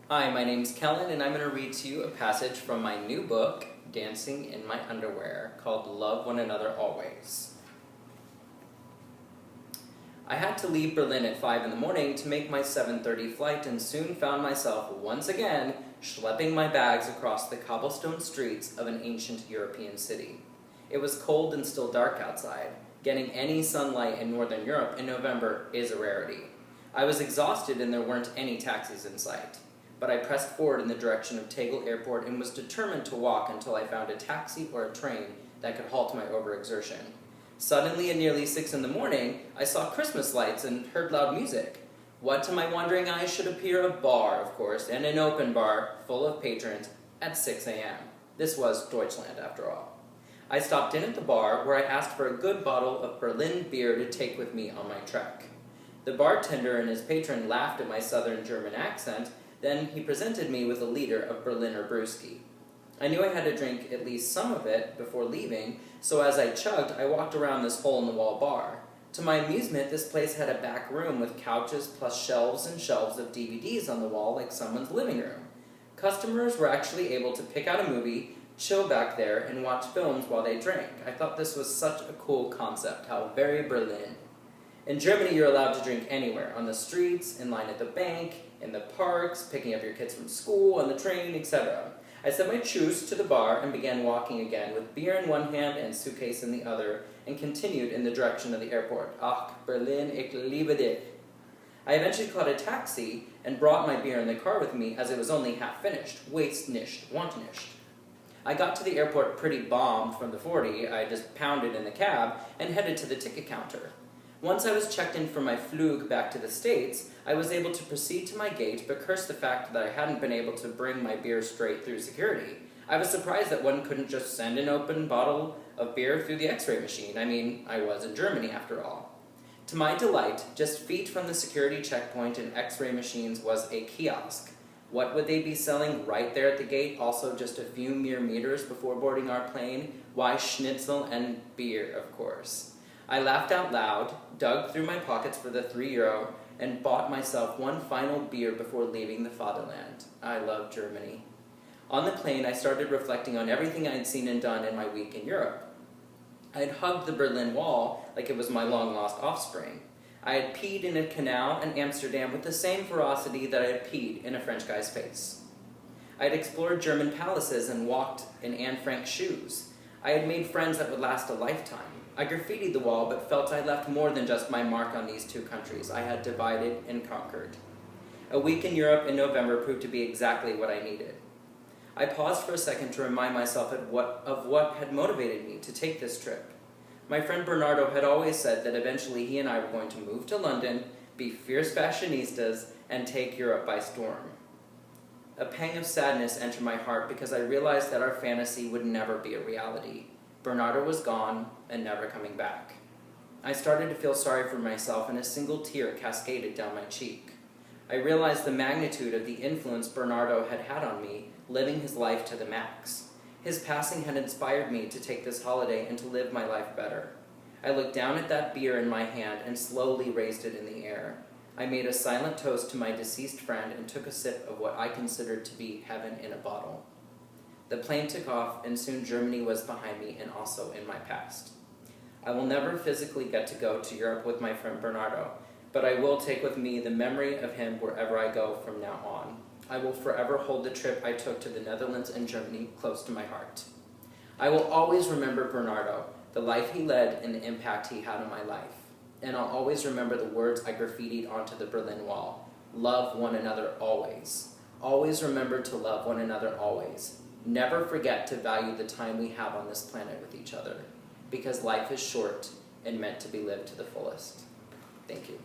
Hi, my name's Kellen, and I'm going to read to you a passage from my new book, Dancing in My Underwear, called Love One Another Always. I had to leave Berlin at 5 in the morning to make my 7:30 flight and soon found myself once again schlepping my bags across the cobblestone streets of an ancient European city. It was cold and still dark outside. Getting any sunlight in Northern Europe in November is a rarity. I was exhausted and there weren't any taxis in sight. But I pressed forward in the direction of Tegel Airport and was determined to walk until I found a taxi or a train that could halt my overexertion. Suddenly, at nearly 6 in the morning, I saw Christmas lights and heard loud music. What to my wondering eyes should appear a bar, of course, and an open bar full of patrons at 6 a.m. This was Deutschland, after all. I stopped in at the bar, where I asked for a good bottle of Berlin beer to take with me on my trek. The bartender and his patron laughed at my southern German accent. Then he presented me with a liter of Berliner brewski. I knew I had to drink at least some of it before leaving, so as I chugged, I walked around this hole-in-the-wall bar. To my amusement, this place had a back room with couches plus shelves and shelves of DVDs on the wall like someone's living room. Customers were actually able to pick out a movie, chill back there, and watch films while they drank. I thought this was such a cool concept, how very Berlin. In Germany, you're allowed to drink anywhere, on the streets, in line at the bank, in the parks, picking up your kids from school, on the train, etc. I set my shoes to the bar and began walking again, with beer in one hand and suitcase in the other, and continued in the direction of the airport. Ach, Berlin, ich liebe dich. I eventually caught a taxi and brought my beer in the car with me as it was only half finished. Waste nicht, want nicht. I got to the airport pretty bombed from the 40 I just pounded in the cab and headed to the ticket counter. Once I was checked in for my Flug back to the States, I was able to proceed to my gate, but cursed the fact that I hadn't been able to bring my beer straight through security. I was surprised that one couldn't just send an open bottle of beer through the x-ray machine. I mean, I was in Germany after all. To my delight, just feet from the security checkpoint and x-ray machines was a kiosk. What would they be selling right there at the gate, also just a few mere meters before boarding our plane? Why, schnitzel and beer, of course. I laughed out loud, dug through my pockets for the €3, and bought myself one final beer before leaving the fatherland. I love Germany. On the plane, I started reflecting on everything I had seen and done in my week in Europe. I had hugged the Berlin Wall like it was my long-lost offspring. I had peed in a canal in Amsterdam with the same ferocity that I had peed in a French guy's face. I had explored German palaces and walked in Anne Frank's shoes. I had made friends that would last a lifetime. I graffitied the wall, but felt I left more than just my mark on these two countries. I had divided and conquered. A week in Europe in November proved to be exactly what I needed. I paused for a second to remind myself of what had motivated me to take this trip. My friend Bernardo had always said that eventually he and I were going to move to London, be fierce fashionistas, and take Europe by storm. A pang of sadness entered my heart because I realized that our fantasy would never be a reality. Bernardo was gone and never coming back. I started to feel sorry for myself and a single tear cascaded down my cheek. I realized the magnitude of the influence Bernardo had had on me, living his life to the max. His passing had inspired me to take this holiday and to live my life better. I looked down at that beer in my hand and slowly raised it in the air. I made a silent toast to my deceased friend and took a sip of what I considered to be heaven in a bottle. The plane took off, and soon Germany was behind me and also in my past. I will never physically get to go to Europe with my friend Bernardo, but I will take with me the memory of him wherever I go from now on. I will forever hold the trip I took to the Netherlands and Germany close to my heart. I will always remember Bernardo, the life he led, and the impact he had on my life. And I'll always remember the words I graffitied onto the Berlin Wall. Love one another always. Always remember to love one another always. Never forget to value the time we have on this planet with each other, because life is short and meant to be lived to the fullest. Thank you.